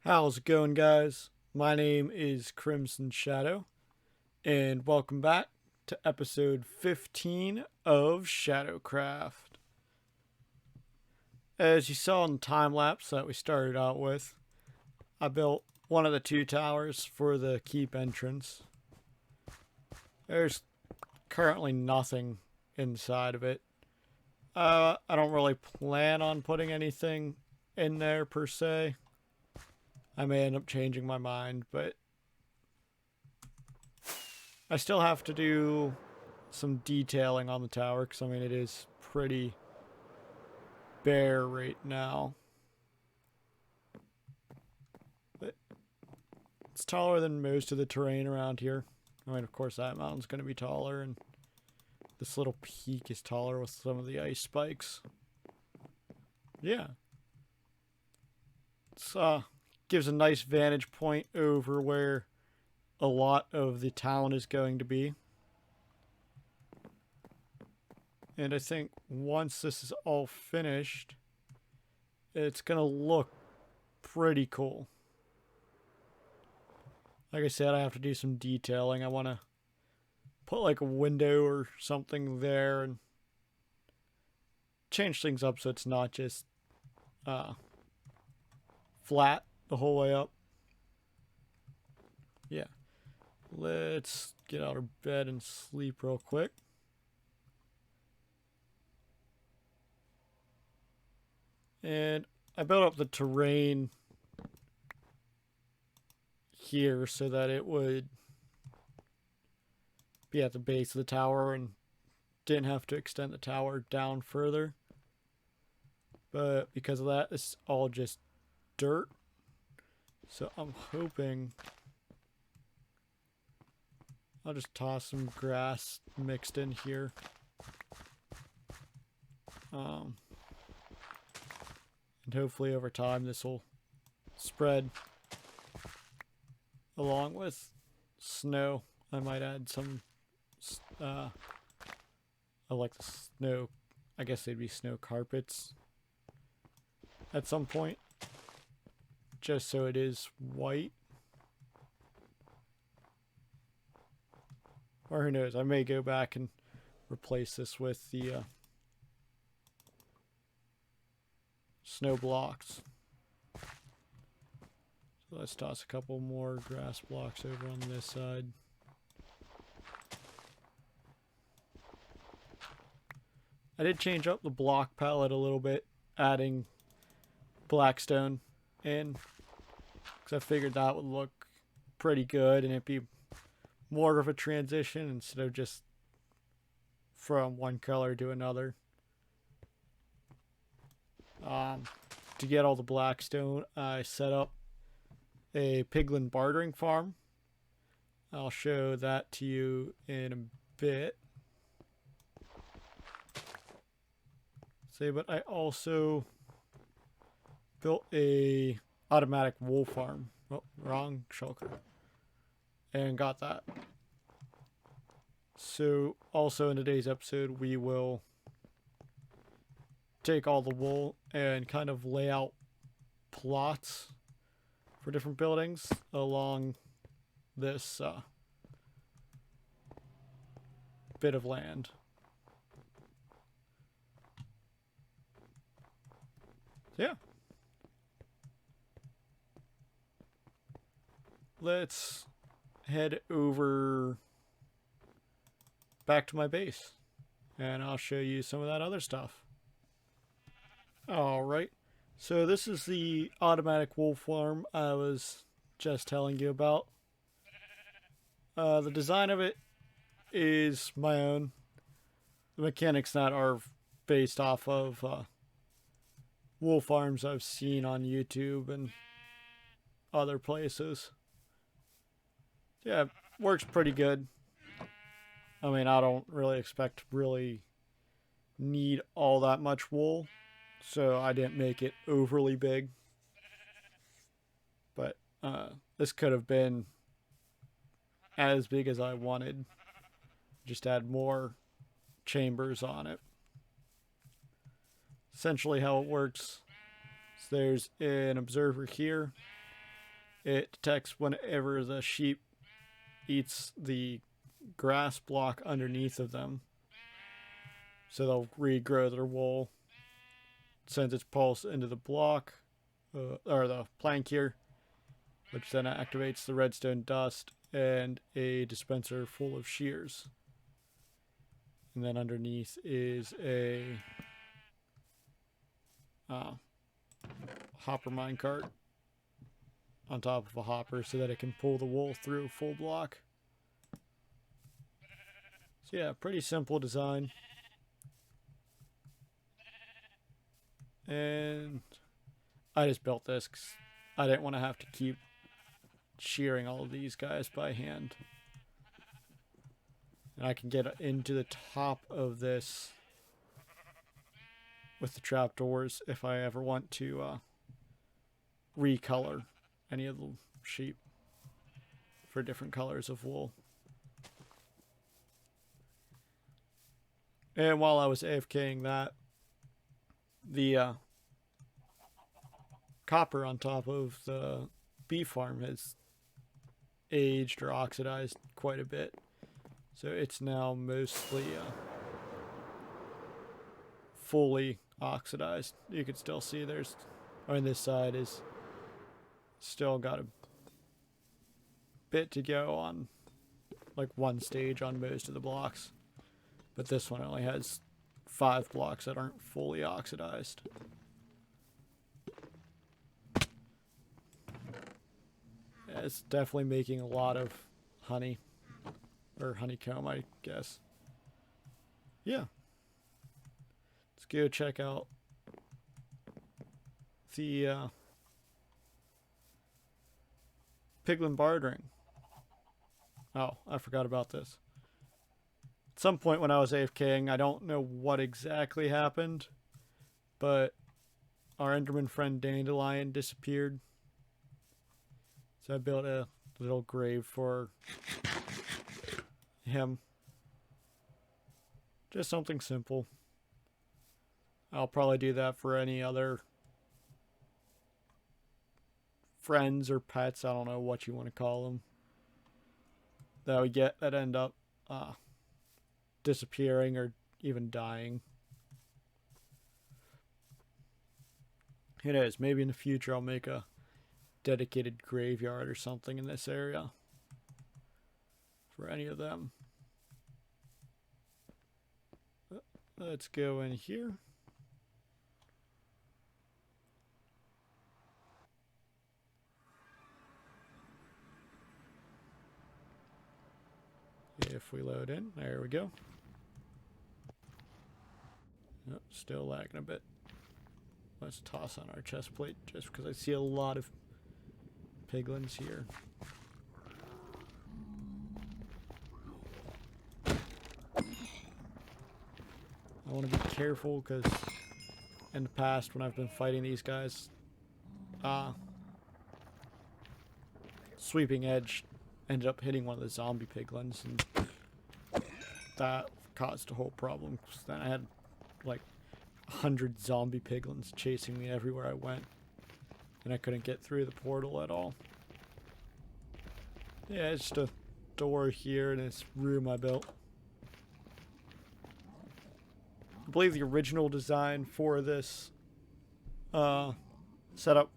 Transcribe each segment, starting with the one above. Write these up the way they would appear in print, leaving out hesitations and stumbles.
How's it going, guys? My name is Crimson Shadow, and welcome back to episode 15 of ShadowCraft. As you saw in the time lapse that we started out with, I built one of the two towers for the keep entrance. There's currently nothing inside of it. I don't really plan on putting anything in there per se. I may end up changing my mind, but I still have to do some detailing on the tower because, I mean, it is pretty bare right now. But it's taller than most of the terrain around here. I mean, of course, that mountain's going to be taller, and this little peak is taller with some of the ice spikes. Yeah. It's, gives a nice vantage point over where a lot of the town is going to be. And I think once this is all finished, it's going to look pretty cool. Like I said, I have to do some detailing. I want to put like a window or something there and change things up so it's not just flat the whole way up. Yeah. Let's get out of bed and sleep real quick. And I built up the terrain here so that it would be at the base of the tower and didn't have to extend the tower down further. But because of that, it's all just dirt. So I'm hoping I'll just toss some grass mixed in here. And hopefully over time this will spread along with snow. I might add some, I like the snow, I guess they'd be snow carpets at some point, just so it is white. Or who knows, I may go back and replace this with the snow blocks. So let's toss a couple more grass blocks over on this side. I did change up the block palette a little bit, adding blackstone in, because I figured that would look pretty good and it'd be more of a transition instead of just from one color to another. To get all the blackstone, I set up a piglin bartering farm. I'll show that to you in a bit. But I also built a automatic wool farm. Oh, wrong shulker. And got that. So also in today's episode, we will take all the wool and kind of lay out plots for different buildings along this bit of land. Yeah. Let's head over back to my base and I'll show you some of that other stuff. Alright, so this is the automatic wool farm I was just telling you about. The design of it is my own. The mechanics that are based off of wool farms I've seen on YouTube and other places. Yeah, works pretty good. I mean, I don't really expect to really need all that much wool, so I didn't make it overly big. But this could have been as big as I wanted. Just add more chambers on it. Essentially how it works is there's an observer here It detects whenever the sheep eats the grass block underneath of them. So they'll regrow their wool. Sends its pulse into the block, or the plank here, which then activates the redstone dust and a dispenser full of shears. And then underneath is a hopper minecart on top of a hopper so that it can pull the wool through full block. So yeah, pretty simple design. And I just built this because I didn't want to have to keep shearing all of these guys by hand. And I can get into the top of this with the trapdoors if I ever want to recolor any of the sheep for different colors of wool. And while I was AFKing that, the copper on top of the beef farm has aged or oxidized quite a bit. So it's now mostly fully oxidized. You can still see there's, on this side is still got a bit to go on, like one stage on most of the blocks. But this one only has 5 blocks that aren't fully oxidized. Yeah, it's definitely making a lot of honey. Or honeycomb, I guess. Yeah. Let's go check out the piglin bartering. Oh, I forgot about this. At some point when I was AFKing, I don't know what exactly happened, but our Enderman friend Dandelion disappeared. So I built a little grave for him. Just something simple. I'll probably do that for any other friends or pets, I don't know what you want to call them, that we get that end up disappearing or even dying. Who knows, maybe in the future I'll make a dedicated graveyard or something in this area for any of them. Let's go in here. If we load in, there we go. Oh, still lagging a bit. Let's toss on our chest plate just because I see a lot of piglins here. I want to be careful because in the past when I've been fighting these guys, Sweeping Edge ended up hitting one of the zombie piglins, and that caused a whole problem. Then I had like 100 zombie piglins chasing me everywhere I went, and I couldn't get through the portal at all. Yeah, it's just a door here in this room I built. I believe the original design for this setup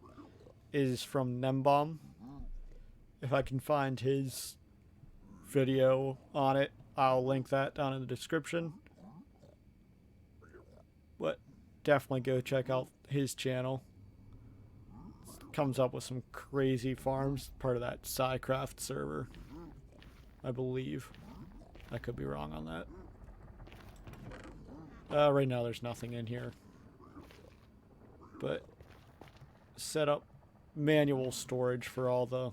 is from Nembomb. If I can find his video on it, I'll link that down in the description. But definitely go check out his channel. Comes up with some crazy farms, part of that ShadowCraft server, I believe. I could be wrong on that. Right now there's nothing in here. But set up manual storage for all the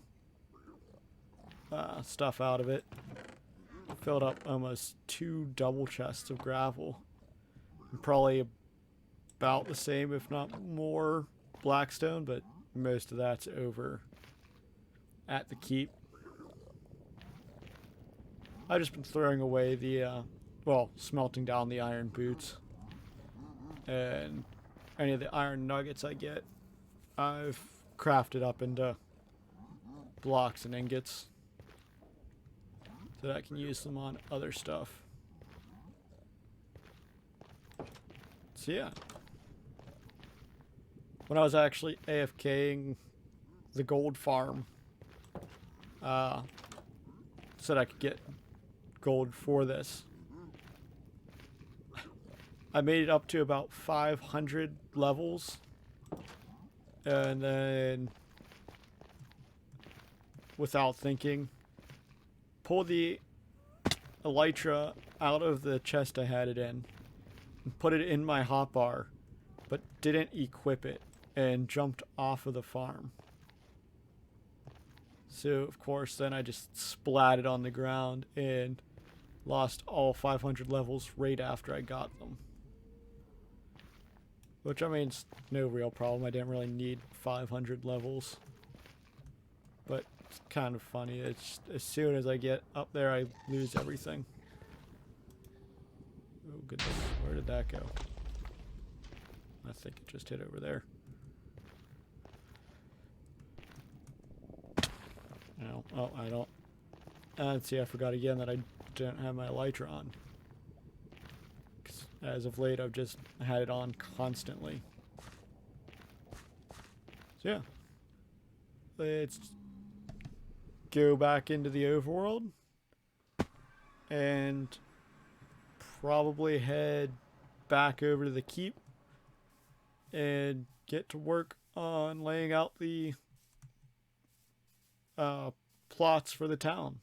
stuff out of it. Filled up almost 2 double chests of gravel. And probably about the same, if not more, blackstone, but most of that's over at the keep. I've just been throwing away the, smelting down the iron boots. And any of the iron nuggets I get, I've crafted up into blocks and ingots so that I can use them on other stuff. So yeah. When I was actually AFKing the gold farm, so that I could get gold for this, I made it up to about 500 levels, and then without thinking, pulled the elytra out of the chest I had it in and put it in my hotbar, but didn't equip it and jumped off of the farm. So of course then I just splatted on the ground and lost all 500 levels right after I got them. Which, I mean, it's no real problem. I didn't really need 500 levels. But it's kind of funny. It's as soon as I get up there, I lose everything. Oh goodness, where did that go? I think it just hit over there. No, oh, I don't. And see, I forgot again that I didn't have my elytra on. As of late, I've just had it on constantly. So yeah. Let's go back into the overworld. And probably head back over to the keep. And get to work on laying out the plots for the town.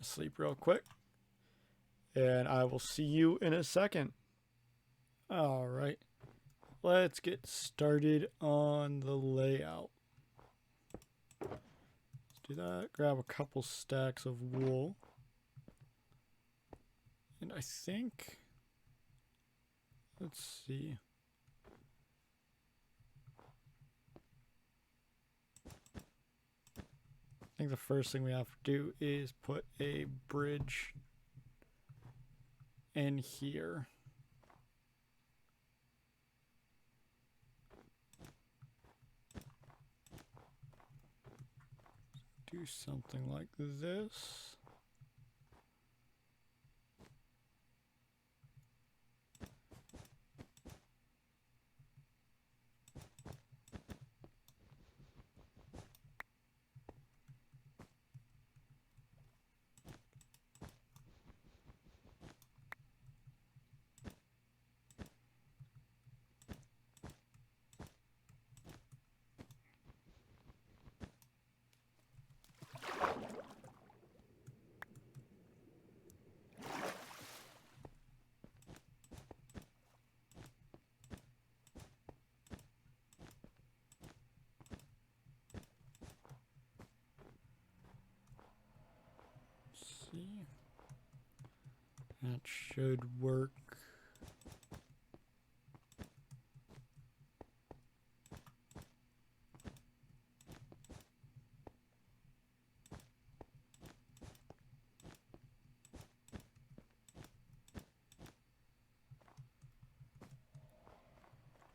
Sleep real quick. And I will see you in a second. Alright. Let's get started on the layout. Let's do that. Grab a couple stacks of wool. And I think... Let's see. I think the first thing we have to do is put a bridge in here. Do something like this. See, that should work.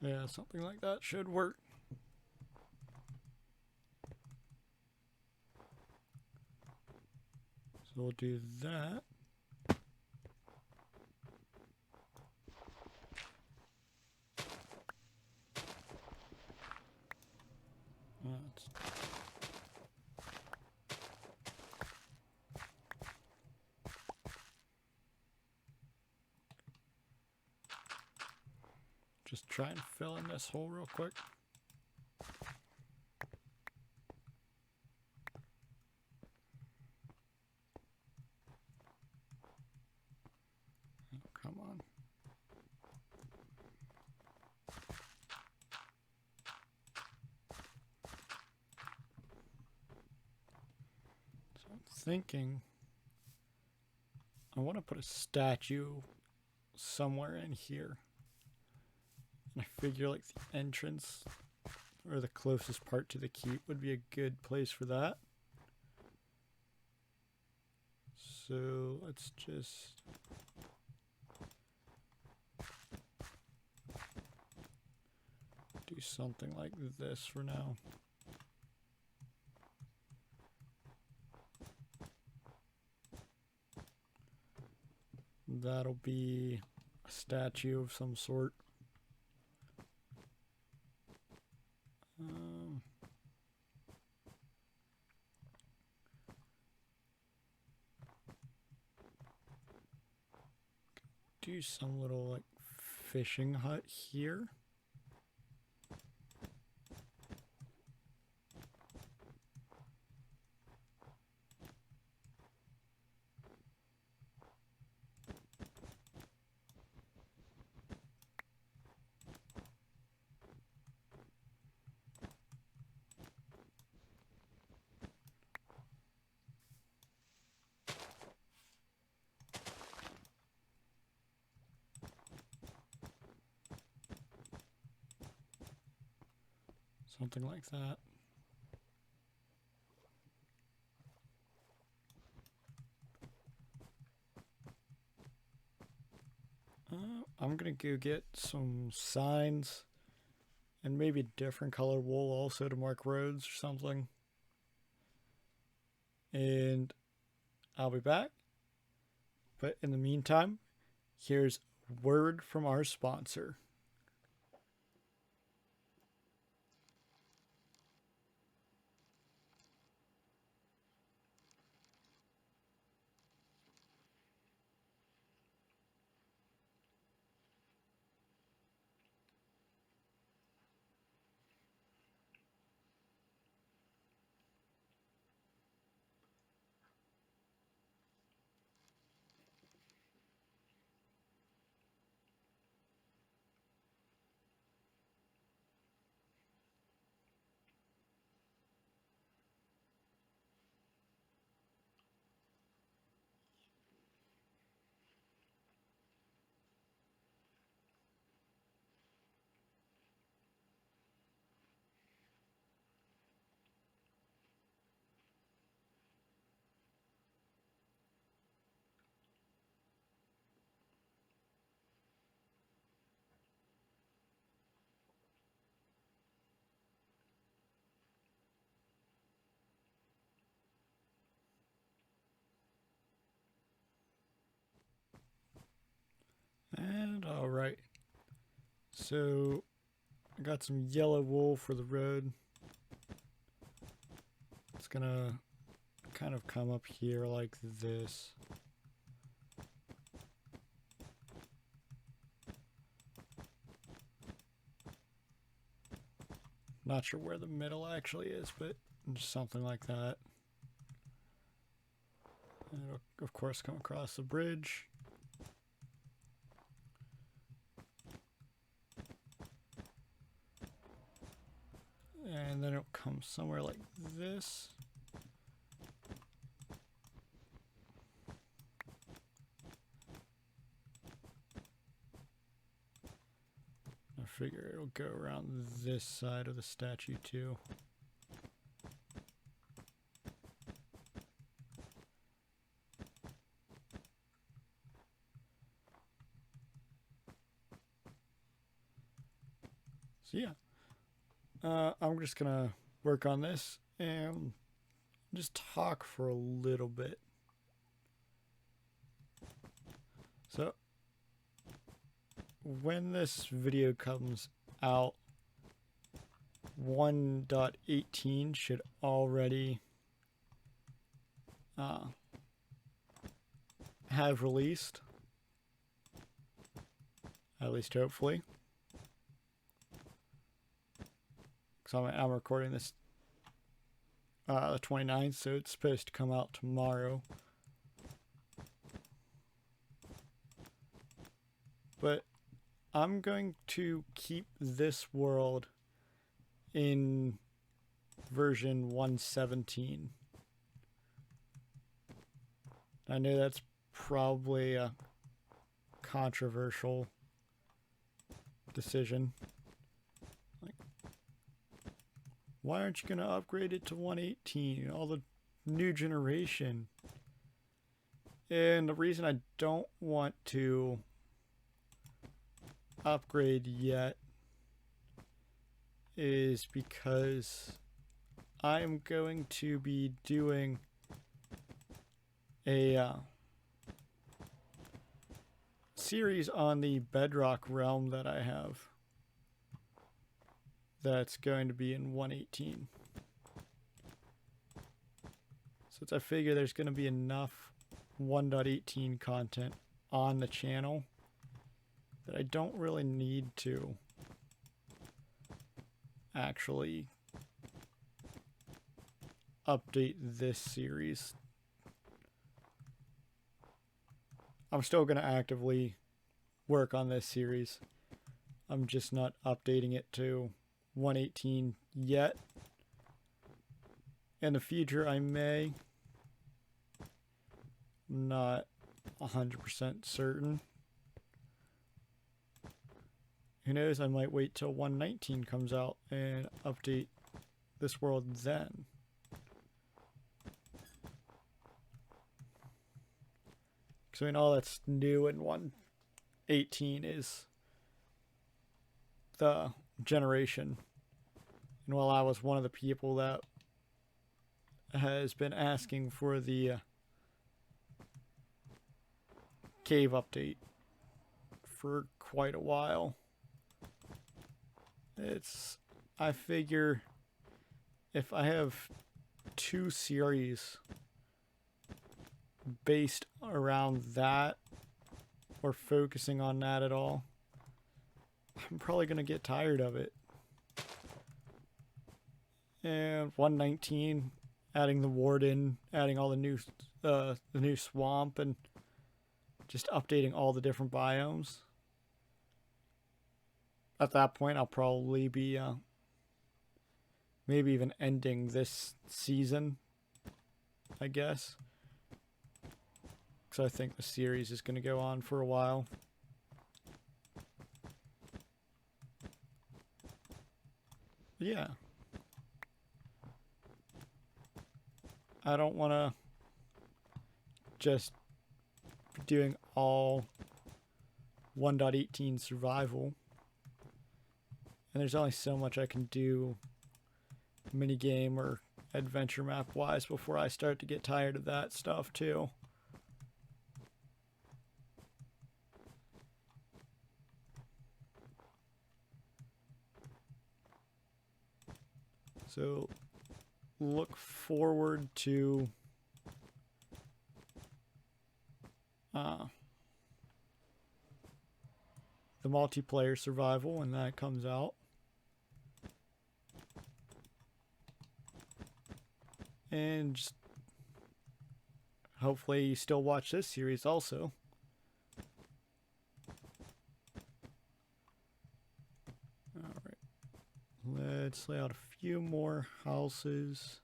Yeah, something like that should work. So we'll do that. Just try and fill in this hole real quick. Oh, come on. So I'm thinking I want to put a statue somewhere in here. I figure like the entrance or the closest part to the keep would be a good place for that. So let's just do something like this for now. That'll be a statue of some sort. Do some little like fishing hut here. Something like that. I'm gonna go get some signs and maybe different color wool also to mark roads or something. And I'll be back. But in the meantime, here's word from our sponsor. And alright. So I got some yellow wool for the road. It's gonna kind of come up here like this. Not sure where the middle actually is, but just something like that. And it'll, of course, come across the bridge. And then it'll come somewhere like this. I figure it'll go around this side of the statue too. So yeah. I'm just gonna work on this and just talk for a little bit. So when this video comes out, 1.18 should already have released, at least hopefully. So I'm recording this the 29th, so it's supposed to come out tomorrow. But I'm going to keep this world in version 1.17. I know that's probably a controversial decision. Why aren't you going to upgrade it to 1.18? All the new generation. And the reason I don't want to upgrade yet is because I'm going to be doing a series on the Bedrock realm that I have that's going to be in 1.18. Since I figure there's going to be enough 1.18 content on the channel that I don't really need to actually update this series. I'm still going to actively work on this series. I'm just not updating it to 1.18 yet. In the future, I may. I'm not 100% certain. Who knows, I might wait till 1.19 comes out and update this world then. Because I mean, all that's new in 1.18 is the generation. And while I was one of the people that has been asking for the cave update for quite a while, I figure if I have 2 series based around that or focusing on that at all, I'm probably going to get tired of it. And 1.19, adding the warden, adding all the new swamp, and just updating all the different biomes. At that point, I'll probably be maybe even ending this season, I guess. Because I think the series is going to go on for a while. Yeah. I don't want to just be doing all 1.18 survival. And there's only so much I can do minigame or adventure map wise before I start to get tired of that stuff too. So look forward to the multiplayer survival when that comes out. And just hopefully you still watch this series also. Alright. Let's lay out a few more houses.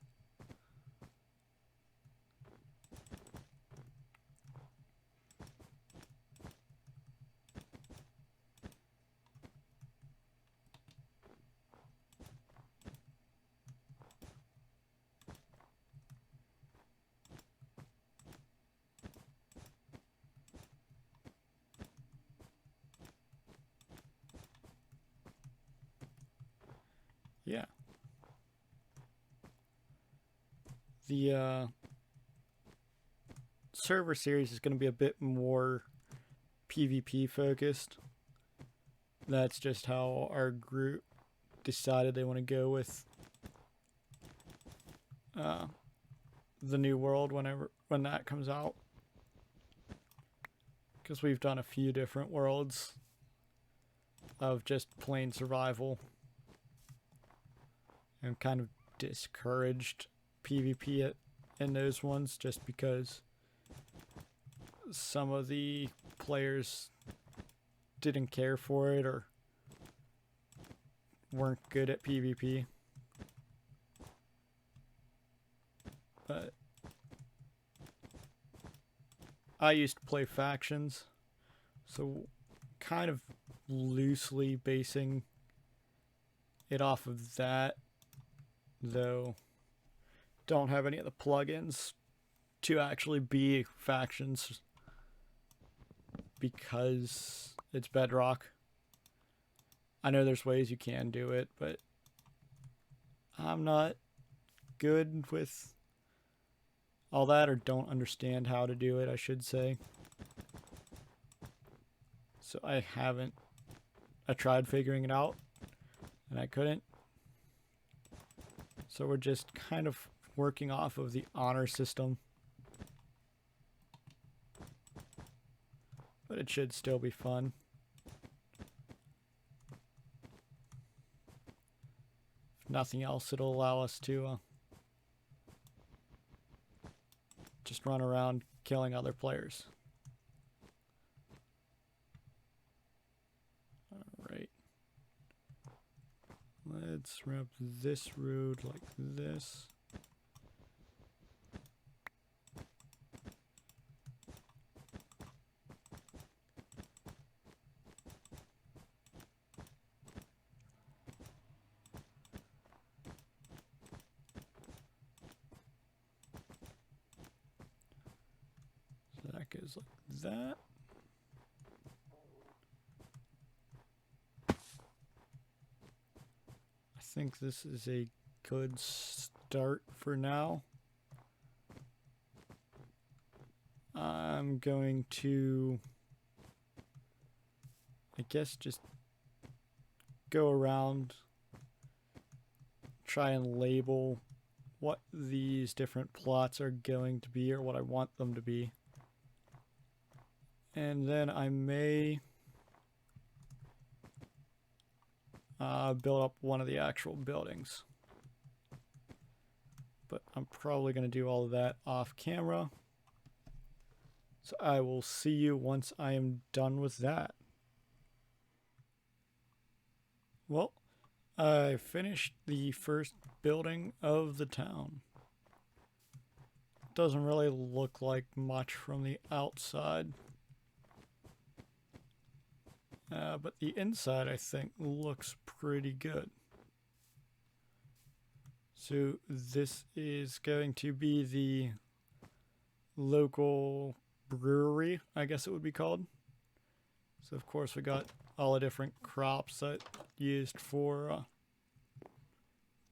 Yeah. The server series is going to be a bit more PvP focused. That's just how our group decided they want to go with the new world when that comes out. Because we've done a few different worlds of just plain survival. And kind of discouraged PvP in those ones just because some of the players didn't care for it or weren't good at PvP. But I used to play factions, so kind of loosely basing it off of that, though don't have any of the plugins to actually be factions because it's Bedrock. I know there's ways you can do it, but I'm not good with all that, or don't understand how to do it, I should say. So I tried figuring it out and I couldn't. So we're just kind of working off of the honor system. But it should still be fun. If nothing else, it'll allow us to just run around killing other players. Alright. Let's wrap this road like this. So that goes like that. I think this is a good start for now. I'm going to, I guess, just go around, try and label what these different plots are going to be or what I want them to be. And then I may build up one of the actual buildings. But I'm probably going to do all of that off camera. So I will see you once I am done with that. Well, I finished the first building of the town. Doesn't really look like much from the outside. But the inside, I think, looks pretty good. So this is going to be the Local Brewery, I guess it would be called. So of course we got all the different crops that used for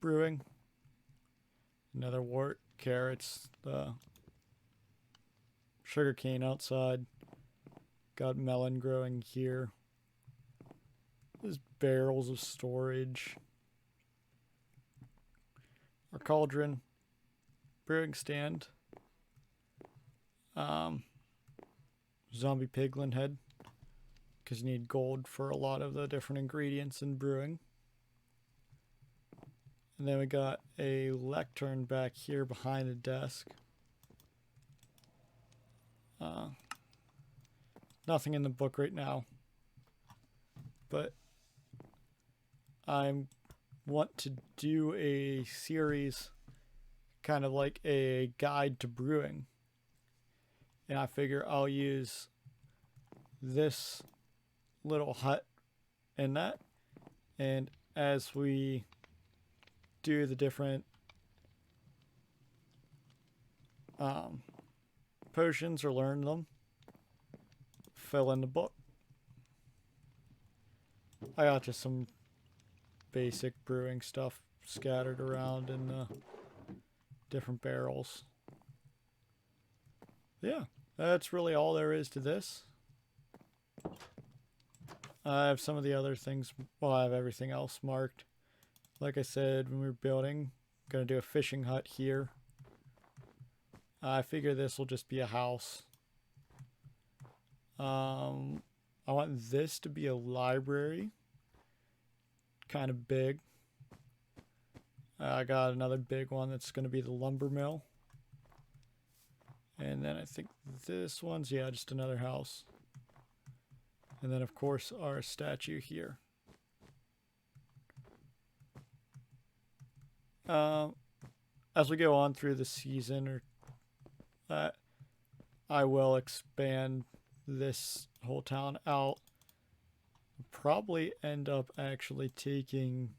brewing. Another wort, carrots, sugarcane outside. Got melon growing here. There's barrels of storage. Our cauldron. Brewing stand. Zombie piglin head. Because you need gold for a lot of the different ingredients in brewing. And then we got a lectern back here behind the desk. Nothing in the book right now. But I want to do a series kind of like a guide to brewing. And I figure I'll use this little hut in that. And as we do the different potions or learn them, fill in the book. I got just some basic brewing stuff scattered around in different barrels. Yeah, that's really all there is to this. I have some of the other things, well, I have everything else marked. Like I said, when we were building, I'm going to do a fishing hut here. I figure this will just be a house. I want this to be a library. Kind of big. I got another big one that's going to be the lumber mill. And then I think this one's, yeah, just another house. And then, of course, our statue here. As we go on through the season, I will expand this whole town out. Probably end up actually taking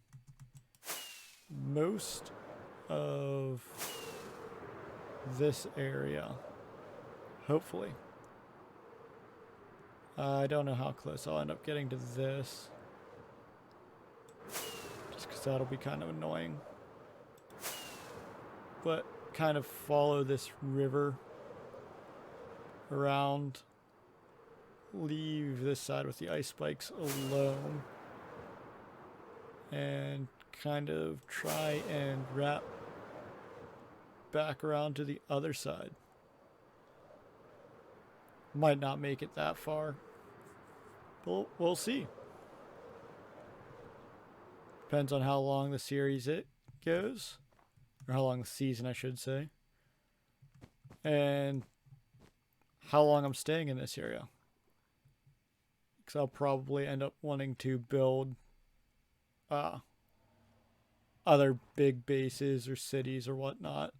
most of this area. Hopefully. I don't know how close I'll end up getting to this. Just because that'll be kind of annoying. But kind of follow this river around leave this side with the ice spikes alone and kind of try and wrap back around to the other side. Might not make it that far, but we'll see. Depends on how long the series it goes, or how long the season I should say, and how long I'm staying in this area. Because I'll probably end up wanting to build other big bases or cities or whatnot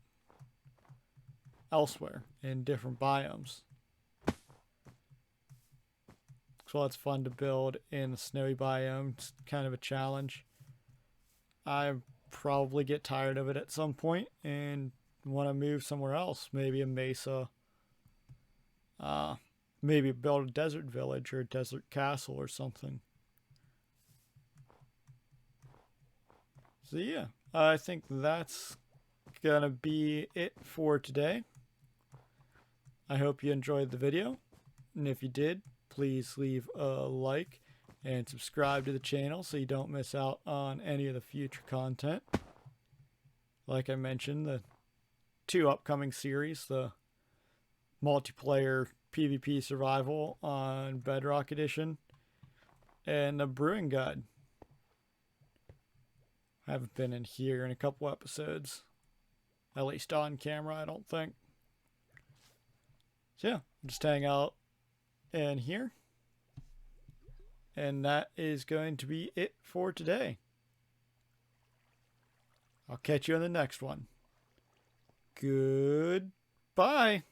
elsewhere in different biomes. So it's fun to build in the snowy biome. It's kind of a challenge. I probably get tired of it at some point and want to move somewhere else. Maybe a mesa. Maybe build a desert village or a desert castle or something. So yeah, I think that's gonna be it for today. I hope you enjoyed the video, and if you did, please leave a like and subscribe to the channel so you don't miss out on any of the future content. Like I mentioned, the 2 upcoming series, the multiplayer PvP survival on Bedrock Edition and the brewing guide. I haven't been in here in a couple episodes, at least on camera, I don't think. So yeah, just hang out in here. And that is going to be it for today. I'll catch you in the next one. Goodbye.